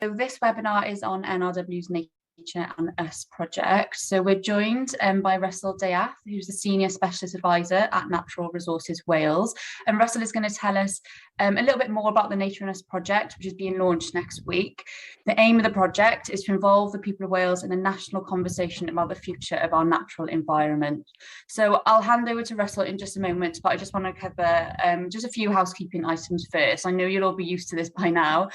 So this webinar is on NRW's Nature and Us project. So we're joined by Russell Dayath, who's the Senior Specialist Advisor at Natural Resources Wales. And Russell is going to tell us a little bit more about the Nature and Us project, which is being launched next week. The aim of the project is to involve the people of Wales in a national conversation about the future of our natural environment. So I'll hand over to Russell in just a moment, but I just want to cover just a few housekeeping items first. I know you'll all be used to this by now.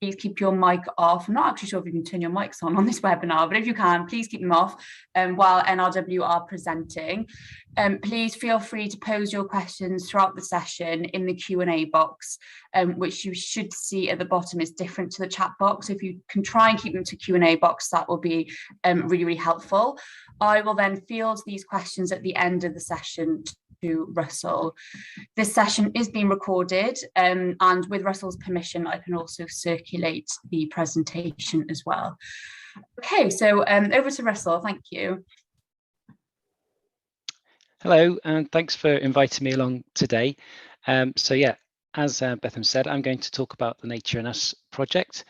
Please keep your mic off. I'm not actually sure if you can turn your mics on this webinar, but if you can, please keep them off while NRW are presenting. Please feel free to pose your questions throughout the session in the Q&A box, which you should see at the bottom is different to the chat box. If you can try and keep them to Q&A box, that will be really, really helpful. I will then field these questions at the end of the session to Russell. This session is being recorded, and with Russell's permission, I can also circulate the presentation as well. Okay, so over to Russell. Thank you. Hello, and thanks for inviting me along today. So yeah, as Betham said, I'm going to talk about the Nature and Us project.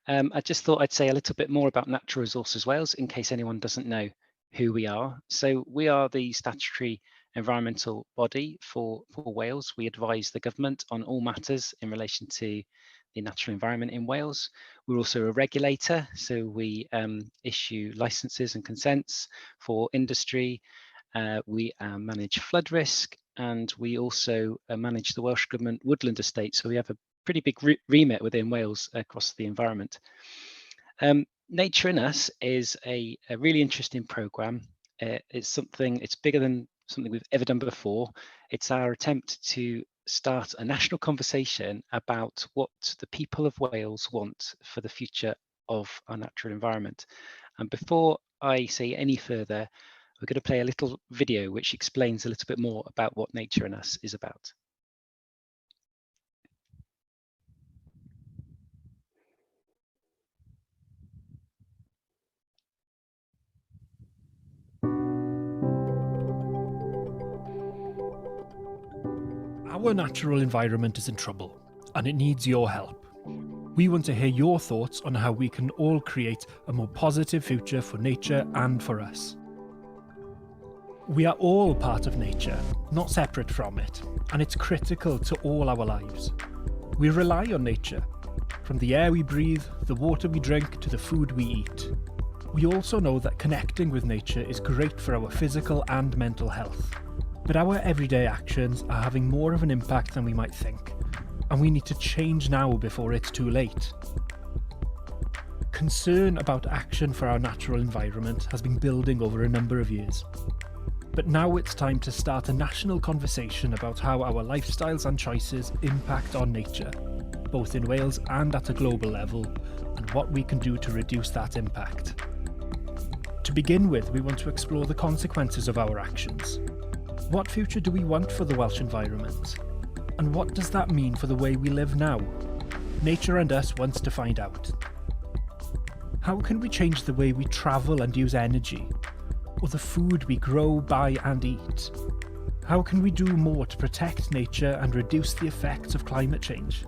I just thought I'd say a little bit more about Natural Resources Wales in case anyone doesn't know who we are. So we are the statutory environmental body for Wales. We advise the government on all matters in relation to the natural environment in Wales. We're also a regulator, so we issue licenses and consents for industry. We manage flood risk, and we also manage the Welsh Government woodland estate. So we have a pretty big remit within Wales across the environment. Nature and Us is a really interesting programme. It's bigger than something we've ever done before. It's our attempt to start a national conversation about what the people of Wales want for the future of our natural environment. And before I say any further, we're going to play a little video which explains a little bit more about what Nature and Us is about. Our natural environment is in trouble, and it needs your help. We want to hear your thoughts on how we can all create a more positive future for nature and for us. We are all part of nature, not separate from it, and it's critical to all our lives. We rely on nature, from the air we breathe, the water we drink, to the food we eat. We also know that connecting with nature is great for our physical and mental health. But our everyday actions are having more of an impact than we might think, and we need to change now before it's too late. Concern about action for our natural environment has been building over a number of years. But now it's time to start a national conversation about how our lifestyles and choices impact on nature, both in Wales and at a global level, and what we can do to reduce that impact. To begin with, we want to explore the consequences of our actions. What future do we want for the Welsh environment? And what does that mean for the way we live now? Nature and Us wants to find out. How can we change the way we travel and use energy? Or the food we grow, buy and eat? How can we do more to protect nature and reduce the effects of climate change?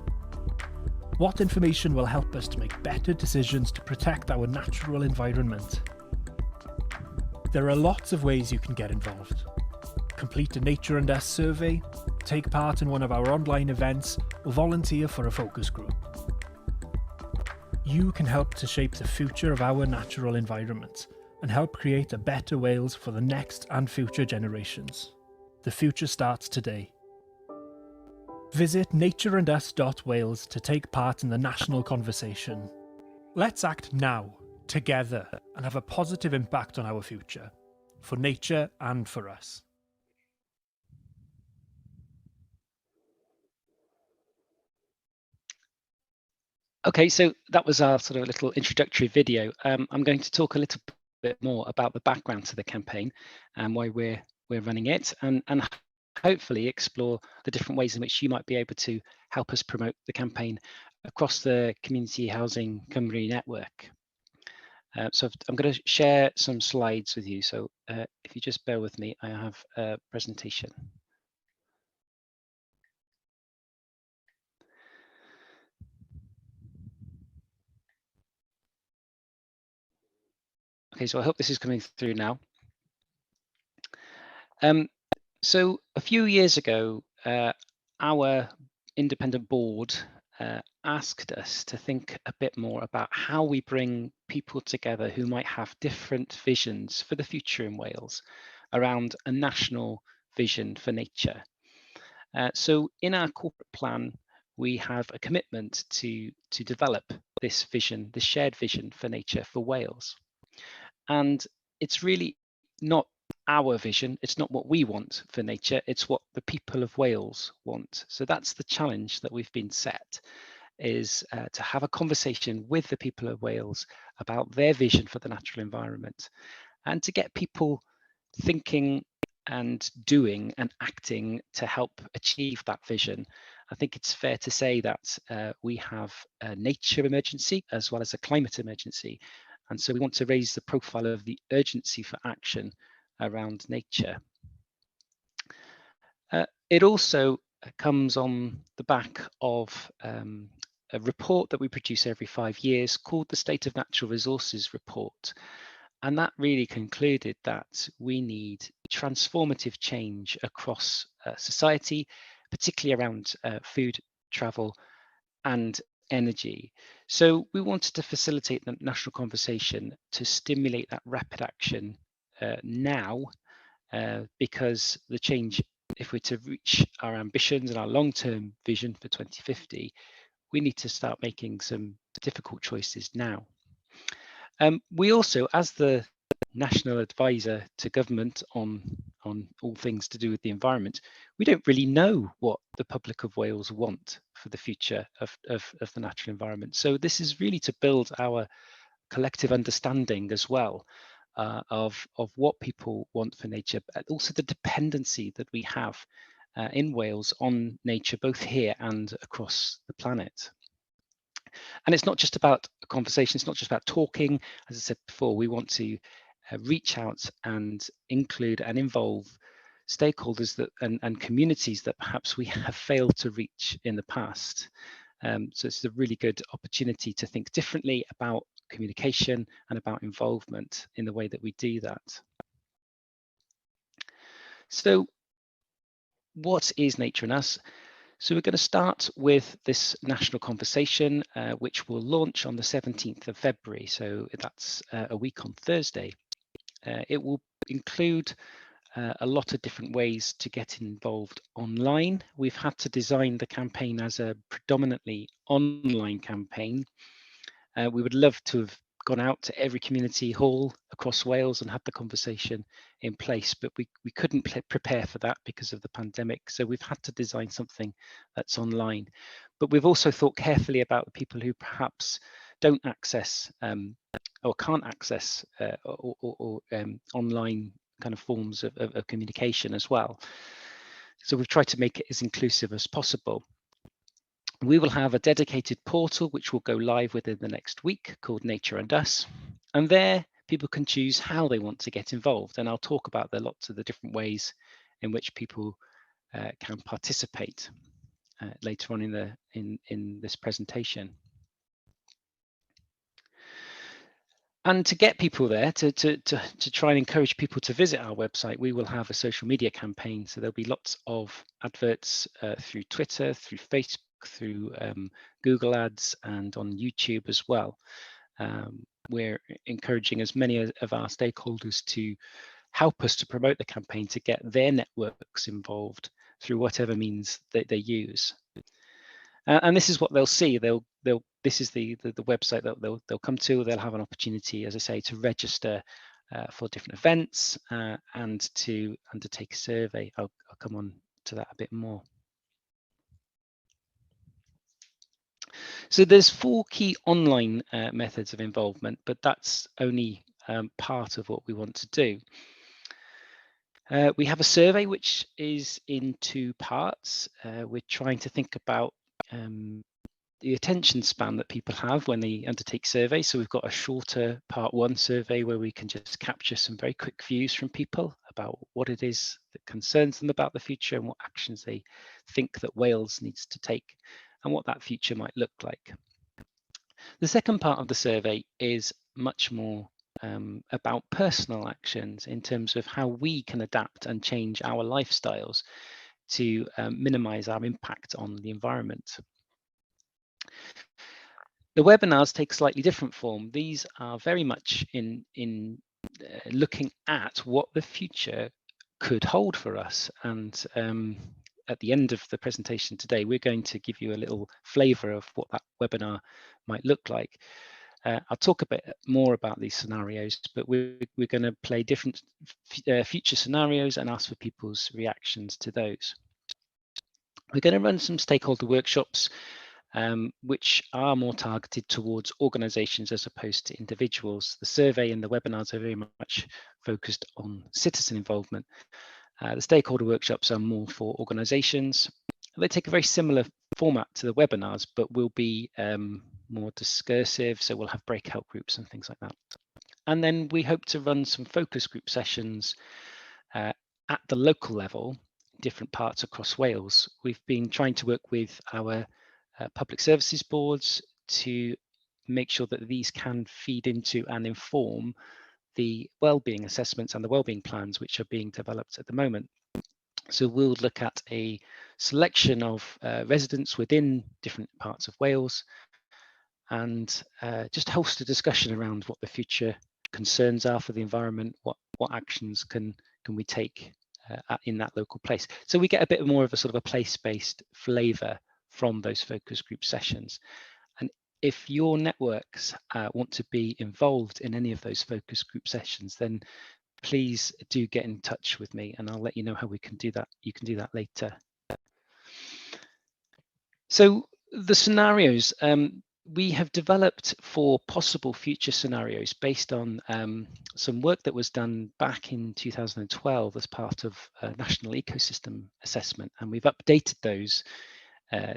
What information will help us to make better decisions to protect our natural environment? There are lots of ways you can get involved. Complete a Nature and Us survey, take part in one of our online events, or volunteer for a focus group. You can help to shape the future of our natural environment and help create a better Wales for the next and future generations. The future starts today. Visit natureandus.wales to take part in the national conversation. Let's act now, together, and have a positive impact on our future, for nature and for us. Okay, so that was our sort of little introductory video. I'm going to talk a little bit more about the background to the campaign and why we're running it, and hopefully explore the different ways in which you might be able to help us promote the campaign across the Community Housing Cymru network. So I'm going to share some slides with you. So if you just bear with me, I have a presentation. Okay, so I hope this is coming through now. So a few years ago, our independent board asked us to think a bit more about how we bring people together who might have different visions for the future in Wales around a national vision for nature. So in our corporate plan, we have a commitment to develop this vision, this shared vision for nature for Wales. And it's really not our vision, it's not what we want for nature, it's what the people of Wales want. So that's the challenge that we've been set, is to have a conversation with the people of Wales about their vision for the natural environment, and to get people thinking and doing and acting to help achieve that vision. I think it's fair to say that we have a nature emergency as well as a climate emergency. And so we want to raise the profile of the urgency for action around nature. It also comes on the back of a report that we produce every 5 years called the State of Natural Resources Report. And that really concluded that we need transformative change across society, particularly around food, travel, and energy. So we wanted to facilitate the national conversation to stimulate that rapid action now, because the change, if we're to reach our ambitions and our long-term vision for 2050, we need to start making some difficult choices now. We also, as the national advisor to government on all things to do with the environment, we don't really know what the public of Wales want for the future of the natural environment. So this is really to build our collective understanding as well of what people want for nature, but also the dependency that we have in Wales on nature, both here and across the planet. And it's not just about a conversation, it's not just about talking. As I said before, we want to reach out and include and involve stakeholders that and communities that perhaps we have failed to reach in the past. So it's a really good opportunity to think differently about communication and about involvement in the way that we do that. So what is Nature and Us? So we're going to start with this national conversation, which will launch on the 17th of February. So that's a week on Thursday. It will include a lot of different ways to get involved online. We've had to design the campaign as a predominantly online campaign. We would love to have gone out to every community hall across Wales and had the conversation in place, but we couldn't prepare for that because of the pandemic. So we've had to design something that's online. But we've also thought carefully about the people who perhaps don't access or can't access online kind of forms of communication as well. So we've tried to make it as inclusive as possible. We will have a dedicated portal which will go live within the next week called Nature and Us. And there people can choose how they want to get involved. And I'll talk about the lots of the different ways in which people can participate later on in this presentation. And to get people there, to try and encourage people to visit our website, we will have a social media campaign. So there'll be lots of adverts through Twitter, through Facebook, through Google Ads, and on YouTube as well. We're encouraging as many of our stakeholders to help us to promote the campaign, to get their networks involved through whatever means that they use. And this is what they'll see. This is the website that they'll come to. They'll have an opportunity, as I say, to register for different events and to undertake a survey. I'll come on to that a bit more. So there's 4 key online methods of involvement, but that's only part of what we want to do. We have a survey which is in 2 parts. We're trying to think about the attention span that people have when they undertake surveys. So we've got a shorter part 1 survey where we can just capture some very quick views from people about what it is that concerns them about the future and what actions they think that Wales needs to take and what that future might look like. The second part of the survey is much more about personal actions in terms of how we can adapt and change our lifestyles to minimize our impact on the environment. The webinars take slightly different form. These are very much in looking at what the future could hold for us. And at the end of the presentation today, we're going to give you a little flavor of what that webinar might look like. I'll talk a bit more about these scenarios, but we're going to play different future scenarios and ask for people's reactions to those. We're going to run some stakeholder workshops, which are more targeted towards organisations as opposed to individuals. The survey and the webinars are very much focused on citizen involvement. The stakeholder workshops are more for organisations. They take a very similar format to the webinars, but will be more discursive, so we'll have breakout groups and things like that. And then we hope to run some focus group sessions at the local level, different parts across Wales. We've been trying to work with our public services boards to make sure that these can feed into and inform the wellbeing assessments and the wellbeing plans which are being developed at the moment. So we'll look at a selection of residents within different parts of Wales and just host a discussion around what the future concerns are for the environment, what actions can we take in that local place. So we get a bit more of a sort of a place-based flavour from those focus group sessions. And if your networks want to be involved in any of those focus group sessions, then please do get in touch with me and I'll let you know how we can do that. You can do that later. So the scenarios we have developed for possible future scenarios based on some work that was done back in 2012 as part of a national ecosystem assessment, and we've updated those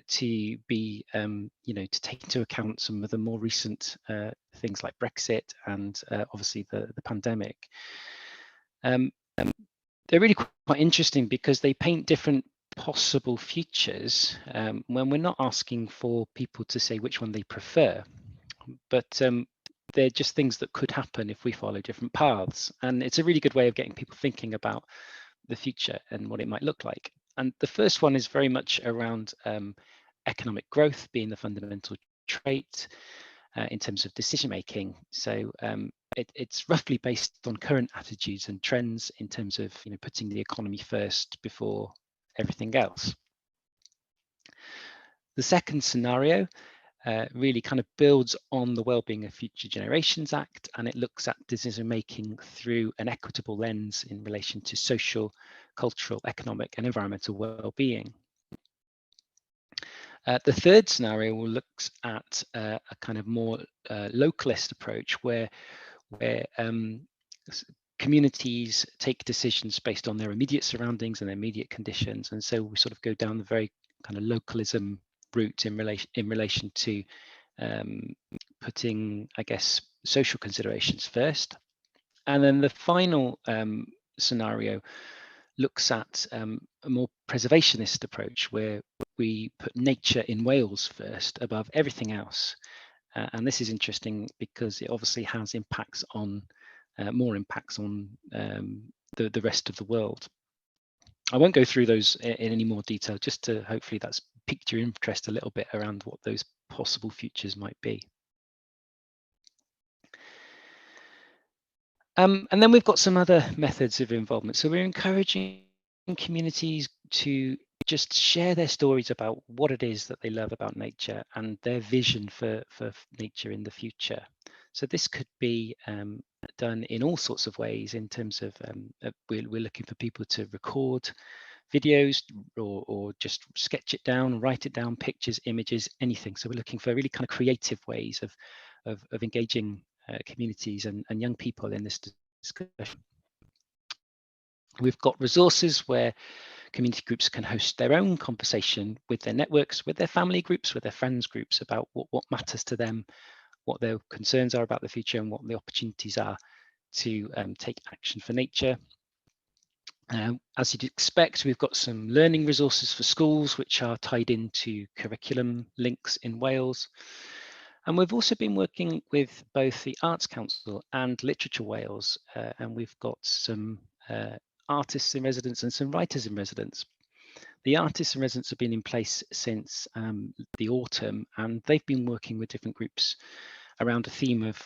to be, to take into account some of the more recent things like Brexit and obviously the pandemic. They're really quite interesting because they paint different possible futures when we're not asking for people to say which one they prefer, but they're just things that could happen if we follow different paths. And it's a really good way of getting people thinking about the future and what it might look like. And the first one is very much around economic growth being the fundamental trait in terms of decision making. So it's roughly based on current attitudes and trends in terms of putting the economy first before everything else. The second scenario really kind of builds on the Wellbeing of Future Generations Act, and it looks at decision making through an equitable lens in relation to social, cultural, economic and environmental well-being. The third scenario looks at a kind of more localist approach where communities take decisions based on their immediate surroundings and their immediate conditions, and so we sort of go down the very kind of localism route in relation to putting, I guess, social considerations first. And then the final scenario looks at a more preservationist approach where we put nature in Wales first above everything else. And this is interesting because it obviously has impacts on more impacts on the rest of the world. I won't go through those in any more detail, just to hopefully that's piqued your interest a little bit around what those possible futures might be. And then we've got some other methods of involvement. So we're encouraging communities to just share their stories about what it is that they love about nature and their vision for nature in the future. So this could be done in all sorts of ways in terms of we're looking for people to record videos or just sketch it down, write it down, pictures, images, anything. So we're looking for really kind of creative ways of engaging communities and young people in this discussion. We've got resources where community groups can host their own conversation with their networks, with their family groups, with their friends groups about what matters to them, what their concerns are about the future and what the opportunities are to take action for nature. As you'd expect, we've got some learning resources for schools which are tied into curriculum links in Wales. And we've also been working with both the Arts Council and Literature Wales, and we've got some artists in residence and some writers in residence. The artists in residence have been in place since the autumn, and they've been working with different groups around a theme of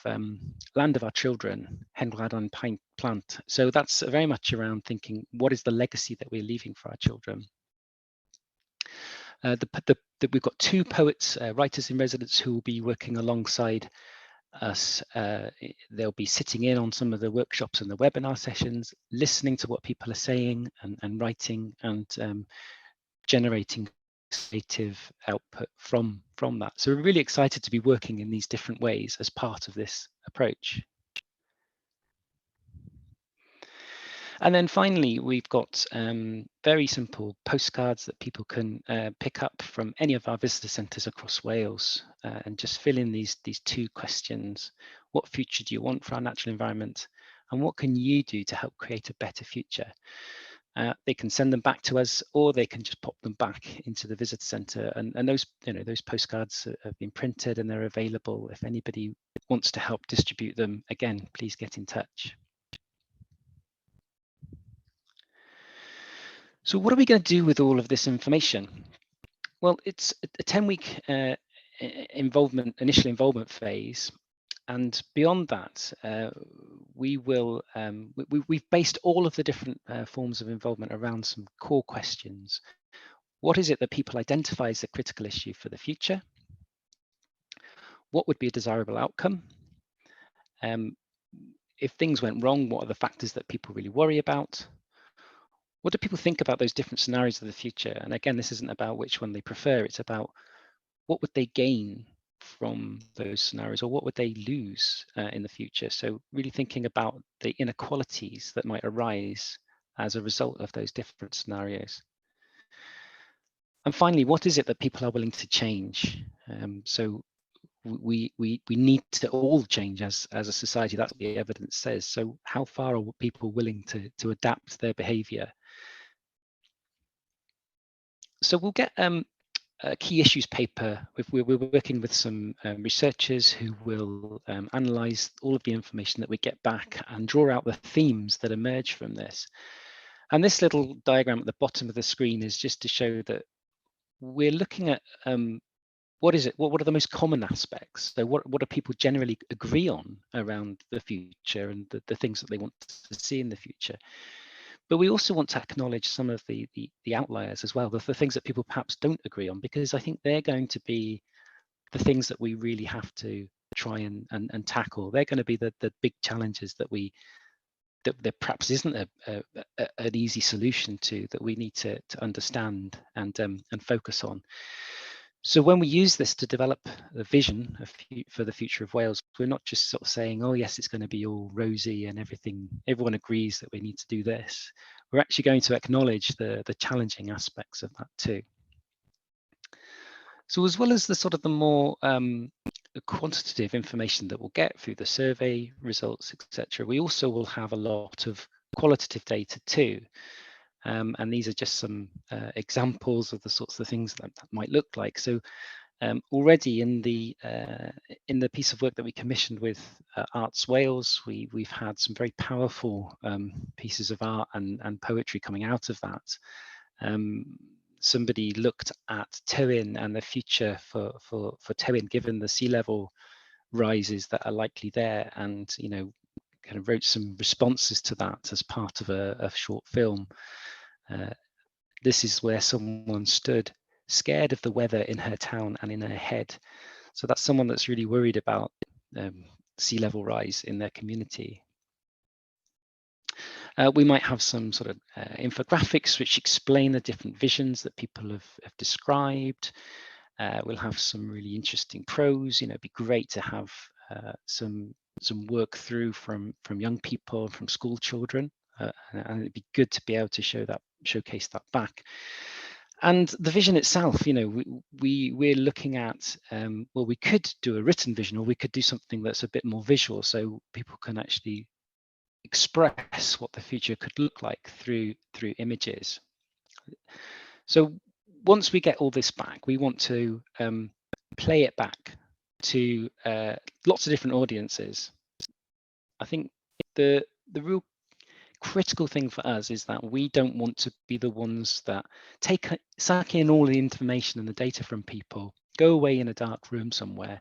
Land of Our Children, Hen Gwladol Plant. So that's very much around thinking, what is the legacy that we're leaving for our children? We've got two poets, writers in residence, who will be working alongside us. They'll be sitting in on some of the workshops and the webinar sessions, listening to what people are saying and writing and generating creative output from that. So we're really excited to be working in these different ways as part of this approach. And then finally, we've got very simple postcards that people can pick up from any of our visitor centres across Wales and just fill in these two questions. What future do you want for our natural environment? And what can you do to help create a better future? They can send them back to us, or they can just pop them back into the visitor centre. And those, those postcards have been printed and they're available. If anybody wants to help distribute them, again, please get in touch. So what are we going to do with all of this information? Well, it's a 10-week initial involvement phase. And beyond that, we've based all of the different forms of involvement around some core questions. What is it that people identify as a critical issue for the future? What would be a desirable outcome? If things went wrong, what are the factors that people really worry about? What do people think about those different scenarios of the future? And again, this isn't about which one they prefer, it's about what would they gain from those scenarios, or what would they lose in the future? So really thinking about the inequalities that might arise as a result of those different scenarios. And finally, what is it that people are willing to change? So we need to all change as a society. That's what the evidence says. So how far are people willing to adapt their behaviour? So we'll get a key issues paper. We're working with some researchers who will analyse all of the information that we get back and draw out the themes that emerge from this. And this little diagram at the bottom of the screen is just to show that we're looking at what are the most common aspects? So what do people generally agree on around the future and the things that they want to see in the future? But we also want to acknowledge some of the outliers as well, the things that people perhaps don't agree on, because I think they're going to be the things that we really have to try and tackle. They're going to be the big challenges that there perhaps isn't an easy solution to, that we need to understand and focus on. So when we use this to develop the vision for the future of Wales, we're not just sort of saying, oh yes, it's going to be all rosy and everyone agrees that we need to do this. We're actually going to acknowledge the challenging aspects of that too. So as well as the more quantitative information that we'll get through the survey results, etc., we also will have a lot of qualitative data too. And these are just some examples of the sorts of things that might look like. So already in the piece of work that we commissioned with Arts Wales, we've had some very powerful pieces of art and poetry coming out of that. Somebody looked at Tywyn and the future for Tywyn, given the sea level rises that are likely there, and kind of wrote some responses to that as part of a short film. This is where someone stood scared of the weather in her town and in her head. So that's someone that's really worried about sea level rise in their community. We might have some sort of infographics which explain the different visions that people have described. We'll have some really interesting prose. It'd be great to have some work through from young people, from school children, and it'd be good to be able to showcase that back. And the vision itself, we're looking at, well, we could do a written vision, or we could do something that's a bit more visual, so people can actually express what the future could look like through images. So once we get all this back, we want to play it back to lots of different audiences. I think the real critical thing for us is that we don't want to be the ones that suck in all the information and the data from people, go away in a dark room somewhere,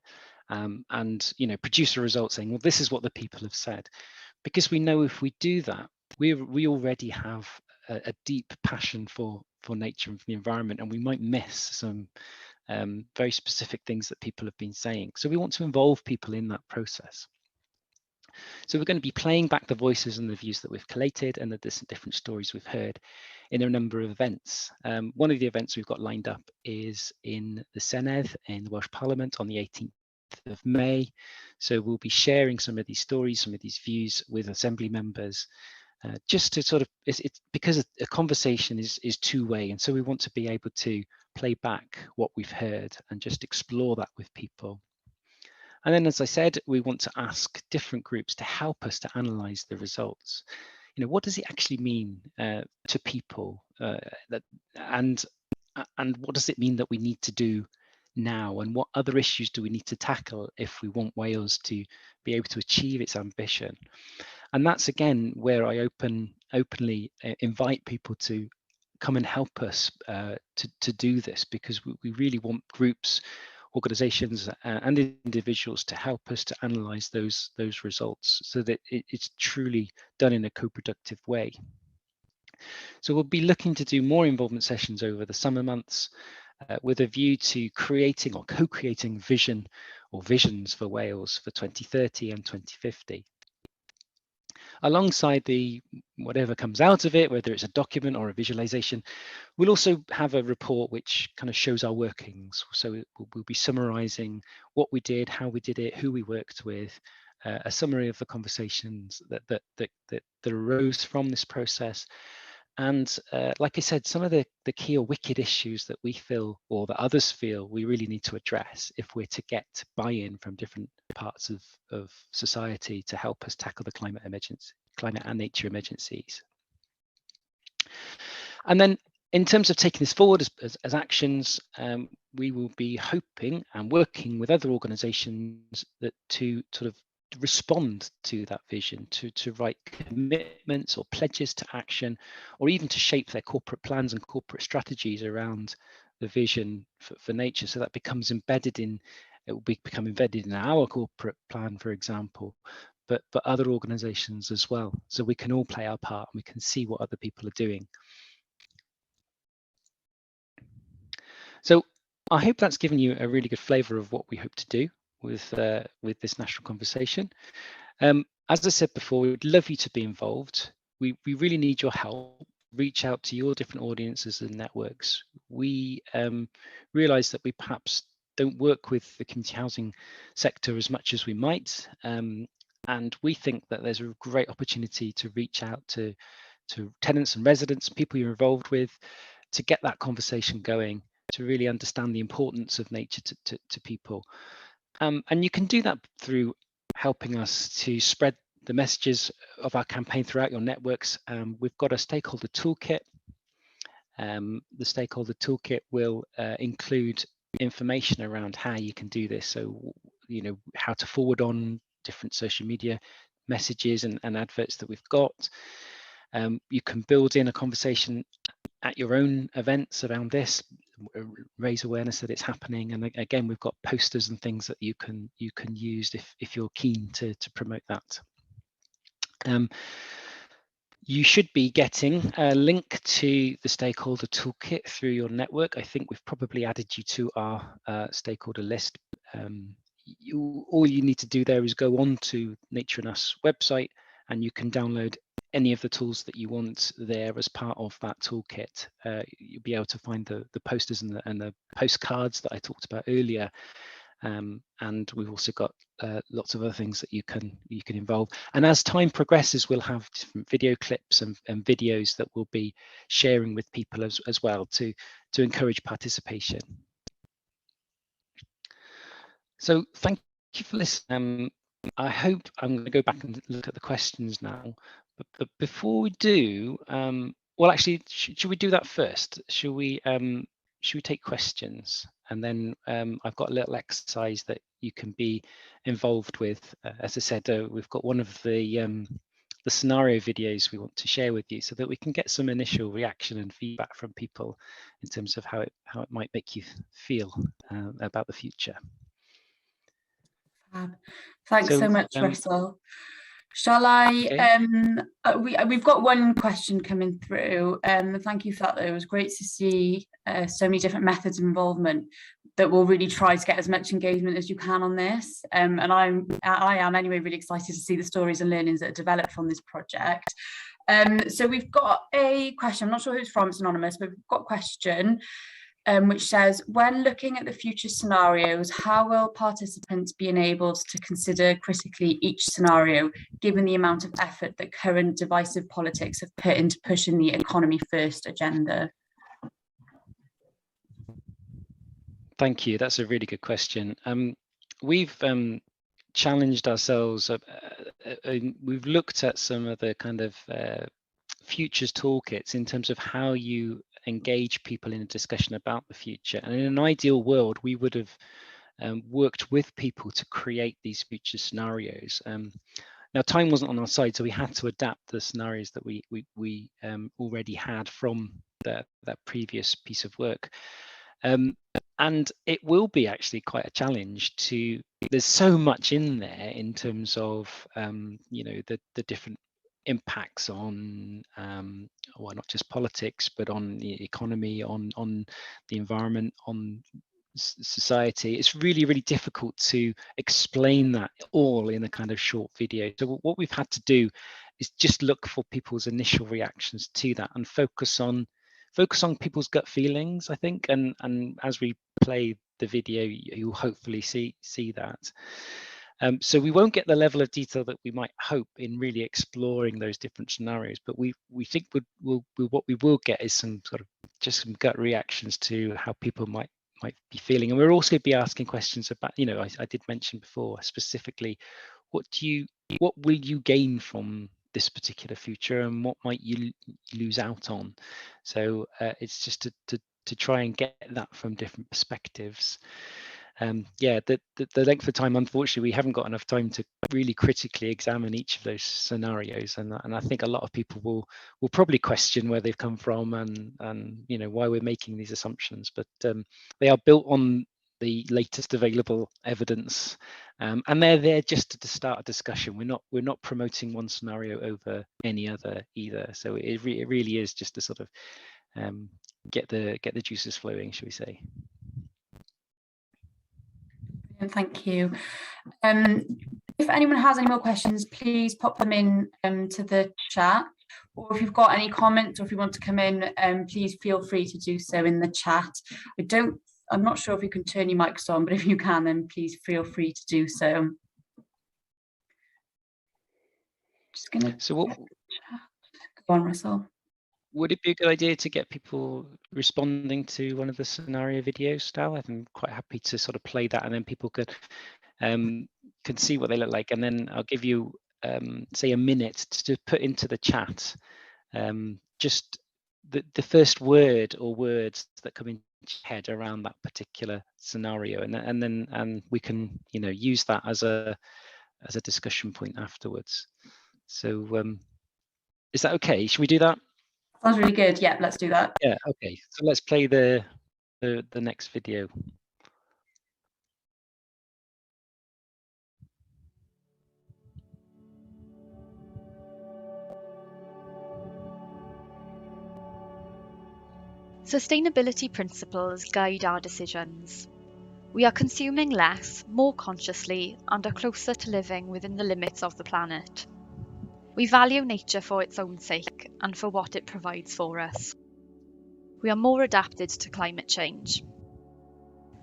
and produce a result saying, well, this is what the people have said, because we know if we do that, we already have a deep passion for nature and for the environment, and we might miss some very specific things that people have been saying. So we want to involve people in that process. So we're going to be playing back the voices and the views that we've collated and the different stories we've heard in a number of events. One of the events we've got lined up is in the Senedd in the Welsh Parliament on the 18th of May. So we'll be sharing some of these stories, some of these views with Assembly members, just to sort of, it's because a conversation is two-way, and so we want to be able to play back what we've heard and just explore that with people. And then, as I said, we want to ask different groups to help us to analyze the results. What does it actually mean to people, and what does it mean that we need to do now, and what other issues do we need to tackle if we want Wales to be able to achieve its ambition? And that's again where I openly invite people to come and help us to do this, because we really want groups, organizations and individuals to help us to analyze those results so that it's truly done in a co-productive way. So we'll be looking to do more involvement sessions over the summer months with a view to creating or co-creating vision or visions for Wales for 2030 and 2050. Alongside whatever comes out of it, whether it's a document or a visualization, we'll also have a report which kind of shows our workings. So we'll be summarizing what we did, how we did it, who we worked with, a summary of the conversations that arose from this process. And like I said, some of the key or wicked issues that we feel, or that others feel, we really need to address if we're to get buy-in from different parts of society to help us tackle the climate and nature emergencies. And then in terms of taking this forward as actions, we will be hoping and working with other organisations to sort of respond to that vision, to write commitments or pledges to action, or even to shape their corporate plans and corporate strategies around the vision for nature, so that becomes embedded in, it will become embedded in our corporate plan, for example, but other organisations as well, so we can all play our part and we can see what other people are doing. So I hope that's given you a really good flavour of what we hope to do with this national conversation. As I said before, we would love you to be involved. We really need your help. Reach out to your different audiences and networks. We realise that we perhaps don't work with the community housing sector as much as we might, and we think that there's a great opportunity to reach out to tenants and residents, people you're involved with, to get that conversation going, to really understand the importance of nature to people. And you can do that through helping us to spread the messages of our campaign throughout your networks. We've got a stakeholder toolkit. The stakeholder toolkit will include information around how you can do this. So, how to forward on different social media messages and adverts that we've got. You can build in a conversation at your own events around this, raise awareness that it's happening, and again we've got posters and things that you can use if you're keen to promote that. You should be getting a link to the stakeholder toolkit through your network. I think we've probably added you to our stakeholder list. All you need to do there is go on to Nature and Us website, and you can download any of the tools that you want there as part of that toolkit. You'll be able to find the posters and the postcards that I talked about earlier, and we've also got lots of other things that you can involve. And as time progresses, we'll have different video clips and videos that we'll be sharing with people as well to encourage participation. So thank you for listening. I hope I'm going to go back and look at the questions now. But before we do, well, actually, should we do that first? Should we take questions? And then I've got a little exercise that you can be involved with. As I said, we've got one of the scenario videos we want to share with you so that we can get some initial reaction and feedback from people in terms of how it might make you feel about the future. Thanks so much, Russell. Shall I, okay. We've got one question coming through. Thank you for that, though. It was great to see so many different methods of involvement that will really try to get as much engagement as you can on this. And I am anyway really excited to see the stories and learnings that are developed from this project. So we've got a question, I'm not sure who it's from, it's anonymous, but we've got a question which says, when looking at the future scenarios, how will participants be enabled to consider critically each scenario, given the amount of effort that current divisive politics have put into pushing the economy first agenda? Thank you. That's a really good question. We've challenged ourselves. We've looked at some of the kind of futures toolkits in terms of how you engage people in a discussion about the future. And in an ideal world, we would have worked with people to create these future scenarios. Now, time wasn't on our side, so we had to adapt the scenarios that we already had from that previous piece of work. And it will be actually quite a challenge to, there's so much in there in terms of, you know, the different impacts on, well, not just politics, but on the economy, on the environment, on society. It's really, really difficult to explain that all in a kind of short video. So what we've had to do is just look for people's initial reactions to that and focus on people's gut feelings, I think, and as we play the video, you'll hopefully see that. So we won't get the level of detail that we might hope in really exploring those different scenarios, but we think what we will get is some sort of just some gut reactions to how people might be feeling. And we'll also be asking questions about, you know, I did mention before specifically, what will you gain from this particular future, and what might you lose out on? So it's just to try and get that from different perspectives. Yeah, the length of time, unfortunately, we haven't got enough time to really critically examine each of those scenarios, and I think a lot of people will probably question where they've come from and you know, why we're making these assumptions, but they are built on the latest available evidence, and they're there just to start a discussion. We're not promoting one scenario over any other either. So it really is just to sort of get the juices flowing, shall we say. Thank you. If anyone has any more questions, please pop them in to the chat, or if you've got any comments or if you want to come in, please feel free to do so in the chat. I'm not sure if you can turn your mics on, but if you can, then please feel free to do so. Just gonna go on, Russell. Would it be a good idea to get people responding to one of the scenario videos now? I'm quite happy to sort of play that, and then people could can see what they look like, and then I'll give you say a minute to put into the chat just the first word or words that come into your head around that particular scenario, and then we can, you know, use that as a discussion point afterwards. So is that okay? Should we do that? Sounds really good. Yeah, let's do that. Yeah, okay. So let's play the next video. Sustainability principles guide our decisions. We are consuming less, more consciously, and are closer to living within the limits of the planet. We value nature for its own sake and for what it provides for us. We are more adapted to climate change.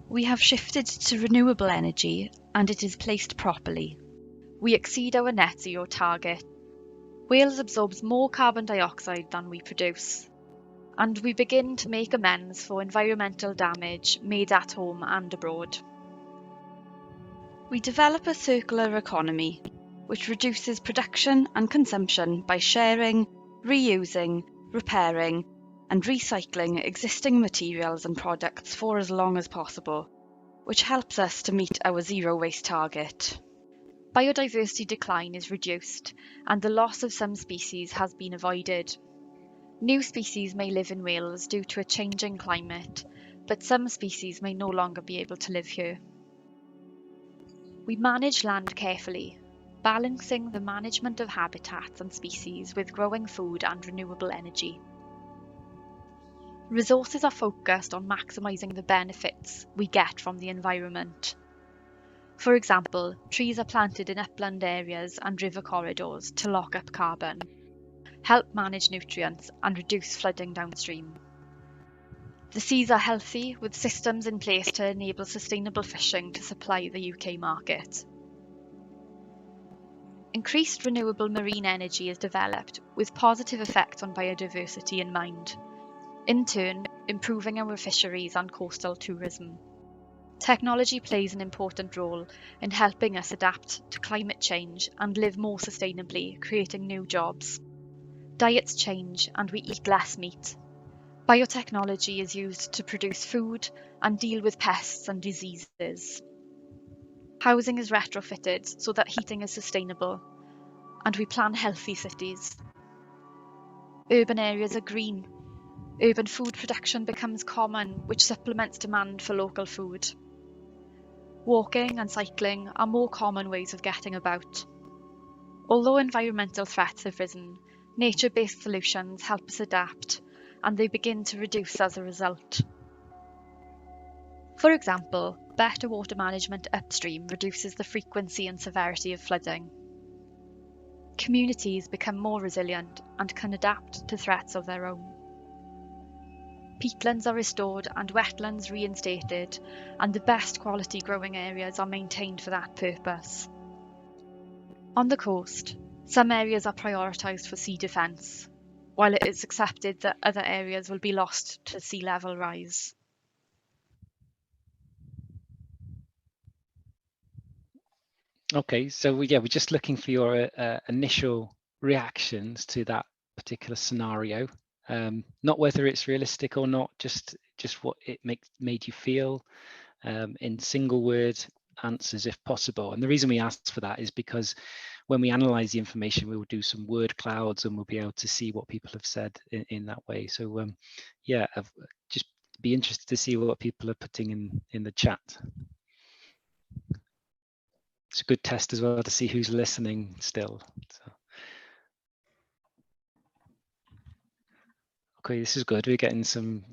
We have shifted to renewable energy, and it is placed properly. We exceed our net zero target. Wales absorbs more carbon dioxide than we produce. And we begin to make amends for environmental damage made at home and abroad. We develop a circular economy, which reduces production and consumption by sharing, reusing, repairing, and recycling existing materials and products for as long as possible, which helps us to meet our zero waste target. Biodiversity decline is reduced, and the loss of some species has been avoided. New species may live in Wales due to a changing climate, but some species may no longer be able to live here. We manage land carefully, balancing the management of habitats and species with growing food and renewable energy. Resources are focused on maximising the benefits we get from the environment. For example, trees are planted in upland areas and river corridors to lock up carbon, help manage nutrients and reduce flooding downstream. The seas are healthy, with systems in place to enable sustainable fishing to supply the UK market. Increased renewable marine energy is developed with positive effects on biodiversity in mind, in turn improving our fisheries and coastal tourism. Technology plays an important role in helping us adapt to climate change and live more sustainably, creating new jobs. Diets change and we eat less meat. Biotechnology is used to produce food and deal with pests and diseases. Housing is retrofitted so that heating is sustainable, and we plan healthy cities. Urban areas are green. Urban food production becomes common, which supplements demand for local food. Walking and cycling are more common ways of getting about. Although environmental threats have risen, nature-based solutions help us adapt, and they begin to reduce as a result. For example, better water management upstream reduces the frequency and severity of flooding. Communities become more resilient and can adapt to threats of their own. Peatlands are restored and wetlands reinstated, and the best quality growing areas are maintained for that purpose. On the coast, some areas are prioritised for sea defence, while it is accepted that other areas will be lost to sea level rise. Okay, so we're just looking for your initial reactions to that particular scenario. Not whether it's realistic or not, just what it made you feel, in single word answers if possible. And the reason we asked for that is because when we analyze the information, we will do some word clouds and we'll be able to see what people have said in that way. So I've just be interested to see what people are putting in the chat. It's a good test as well to see who's listening still. So. Okay, this is good. We're getting some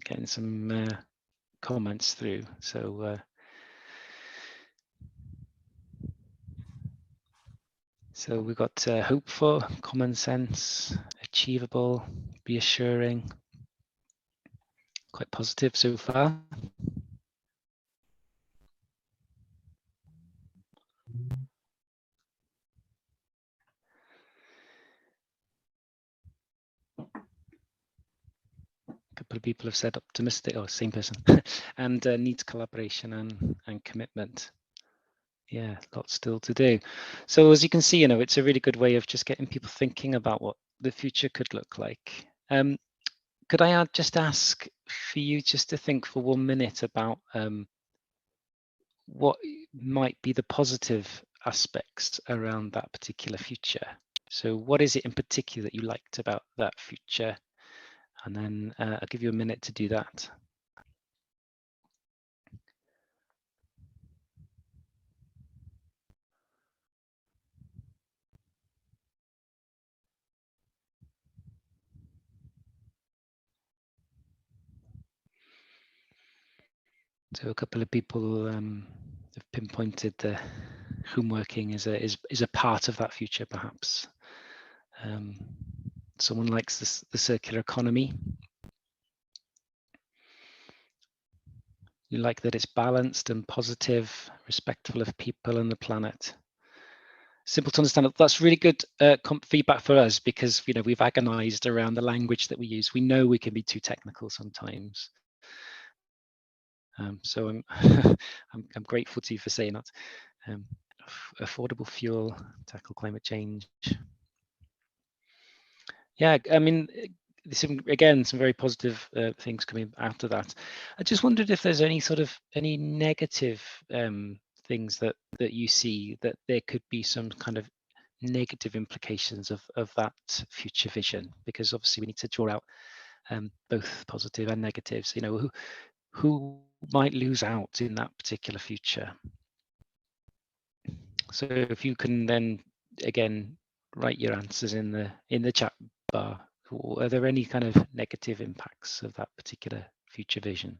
comments through. So we've got hopeful, common sense, achievable, reassuring, quite positive so far. A couple of people have said optimistic, or same person, and needs collaboration and commitment. Yeah, lots still to do. So as you can see, it's a really good way of just getting people thinking about what the future could look like. Could I just ask for you just to think for 1 minute about what might be the positive aspects around that particular future? So what is it in particular that you liked about that future? And then I'll give you a minute to do that. So a couple of people have pinpointed the homeworking is a part of that future, perhaps. Someone likes the circular economy. You like that it's balanced and positive, respectful of people and the planet. Simple to understand. That's really good feedback for us, because we've agonized around the language that we use. We know we can be too technical sometimes. So I'm I'm grateful to you for saying that. Affordable fuel, tackle climate change. Yeah, I mean, again, some very positive things coming out of that. I just wondered if there's any negative things that you see, that there could be some kind of negative implications of that future vision, because obviously we need to draw out both positive and negatives. Who might lose out in that particular future? So if you can then again write your answers in the chat bar. Are there any kind of negative impacts of that particular future vision?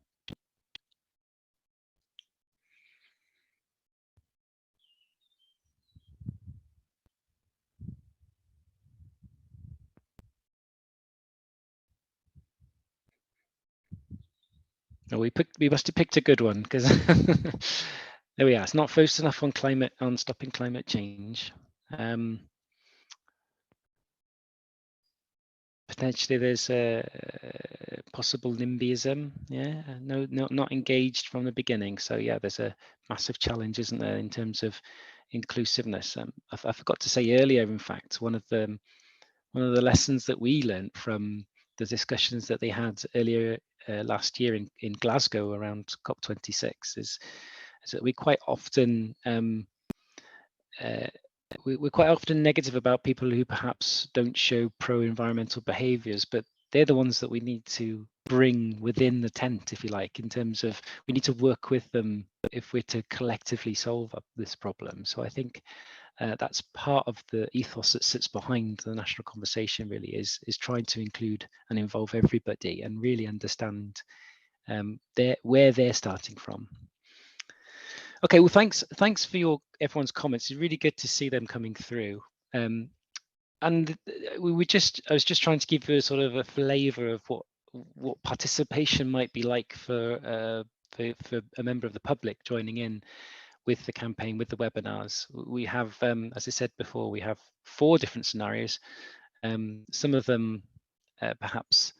Oh, we must have picked a good one, because there we are. It's not focused enough on stopping climate change. Potentially there's a possible NIMBYism, not engaged from the beginning. So yeah, there's a massive challenge, isn't there, in terms of inclusiveness. I forgot to say earlier, in fact, one of the lessons that we learned from the discussions that they had earlier last year in Glasgow around COP26 is that we quite often we're quite often negative about people who perhaps don't show pro-environmental behaviours, but they're the ones that we need to bring within the tent, if you like, in terms of we need to work with them if we're to collectively solve up this problem. So I think that's part of the ethos that sits behind the national conversation, really, is trying to include and involve everybody and really understand where they're starting from. Okay, well, thanks for everyone's comments. It's really good to see them coming through. And I was just trying to give you a sort of a flavour of what participation might be like for a member of the public joining in with the campaign, with the webinars. We have, as I said before, we have 4 different scenarios. Some of them perhaps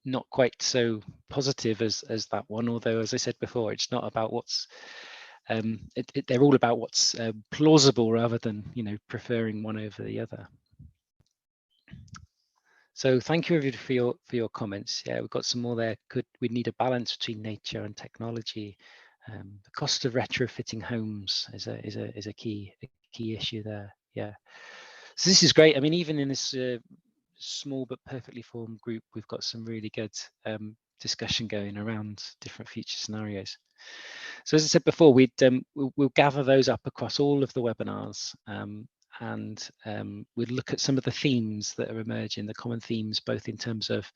not quite so positive as that one, although, as I said before, it's not about what's they're all about what's plausible, rather than preferring one over the other. So thank you everybody for your comments. Yeah, we've got some more there. We need a balance between nature and technology. The cost of retrofitting homes is a key issue there. Yeah, so this is great. I mean, even in this small but perfectly formed group, we've got some really good discussion going around different future scenarios. So as I said before, we'll gather those up across all of the webinars, and we'll look at some of the themes that are emerging, the common themes, both in terms of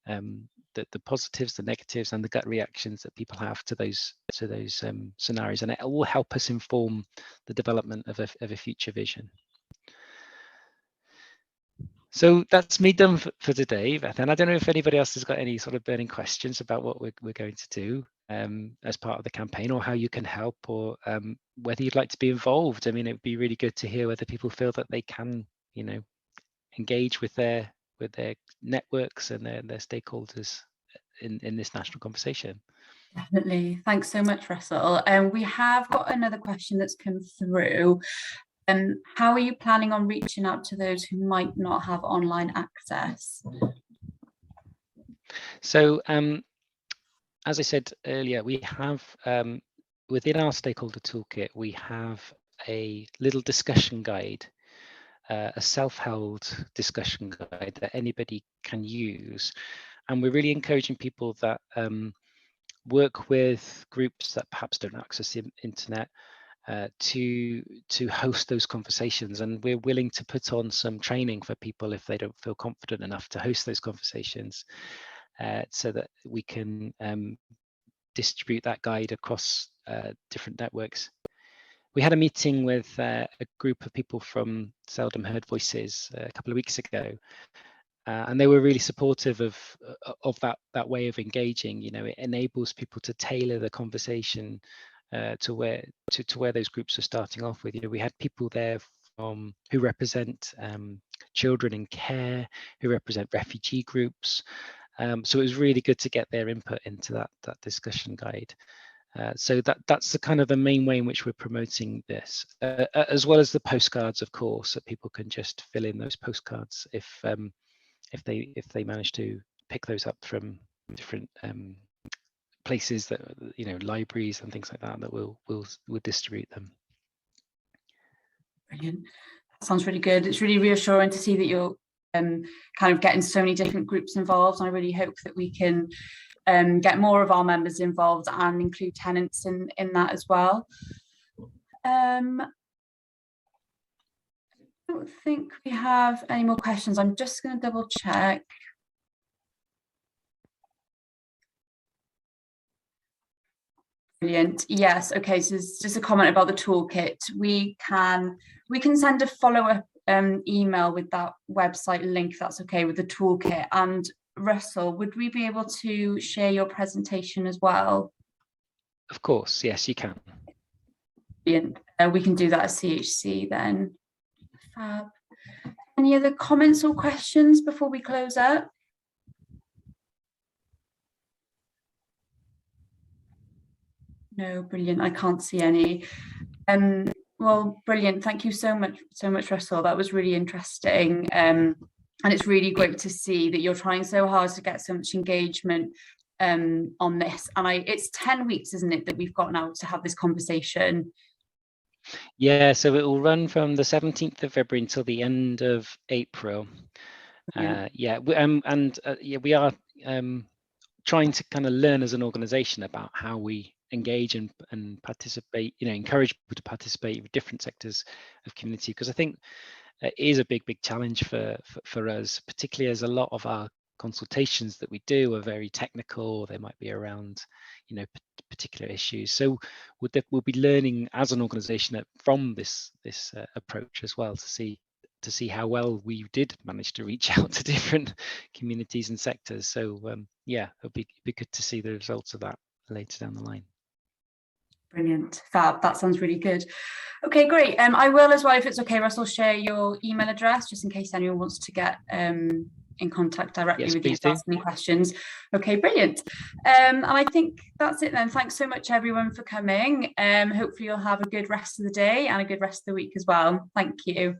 the positives, the negatives, and the gut reactions that people have to those scenarios, and it will help us inform the development of a future vision. So that's me done for today, Beth. And I don't know if anybody else has got any sort of burning questions about what we're going to do as part of the campaign, or how you can help, or whether you'd like to be involved. I mean, it would be really good to hear whether people feel that they can, engage with their networks and their stakeholders in this national conversation. Definitely. Thanks so much, Russell. We have got another question that's come through. How are you planning on reaching out to those who might not have online access? So, as I said earlier, we have within our stakeholder toolkit, we have a little discussion guide, a self-held discussion guide that anybody can use, and we're really encouraging people that work with groups that perhaps don't access the internet to host those conversations, and we're willing to put on some training for people if they don't feel confident enough to host those conversations, so that we can distribute that guide across different networks. We had a meeting with a group of people from Seldom Heard Voices a couple of weeks ago, and they were really supportive of that way of engaging. It enables people to tailor the conversation to where those groups are starting off with. We had people there who represent children in care, who represent refugee groups. So it was really good to get their input into that discussion guide. So that's the kind of the main way in which we're promoting this, as well as the postcards, of course, that people can just fill in those postcards if if they manage to pick those up from different places that, you know, libraries and things like that, that we'll distribute them. Brilliant. That sounds really good. It's really reassuring to see that you're kind of getting so many different groups involved. And I really hope that we can get more of our members involved and include tenants in that as well. I don't think we have any more questions. I'm just going to double check. Brilliant. Yes. Okay. So there's just a comment about the toolkit. We can send a follow-up email with that website link, if that's okay, with the toolkit. And Russell, would we be able to share your presentation as well? Of course. Yes, you can. Brilliant. We can do that at CHC then. Fab. Any other comments or questions before we close up? No, brilliant. I can't see any. Well, brilliant. Thank you so much, Russell. That was really interesting. And it's really great to see that you're trying so hard to get so much engagement on this. And it's 10 weeks, isn't it, that we've got now to have this conversation? Yeah, so it will run from the 17th of February until the end of April. Yeah, we are trying to kind of learn as an organization about how we engage and participate, you know, encourage people to participate with different sectors of community, because I think it is a big challenge for us, particularly as a lot of our consultations that we do are very technical. They might be around, you know, particular issues. So we'll be learning as an organization from this approach as well, to see how well we did manage to reach out to different communities and sectors. So yeah, it'll be good to see the results of that later down the line. Brilliant. Fab. That sounds really good. Okay, great. I will as well, if it's okay, Russell, share your email address just in case anyone wants to get in contact directly with you to ask any questions. Okay, brilliant. And I think that's it then. Thanks so much everyone for coming. Hopefully you'll have a good rest of the day and a good rest of the week as well. Thank you.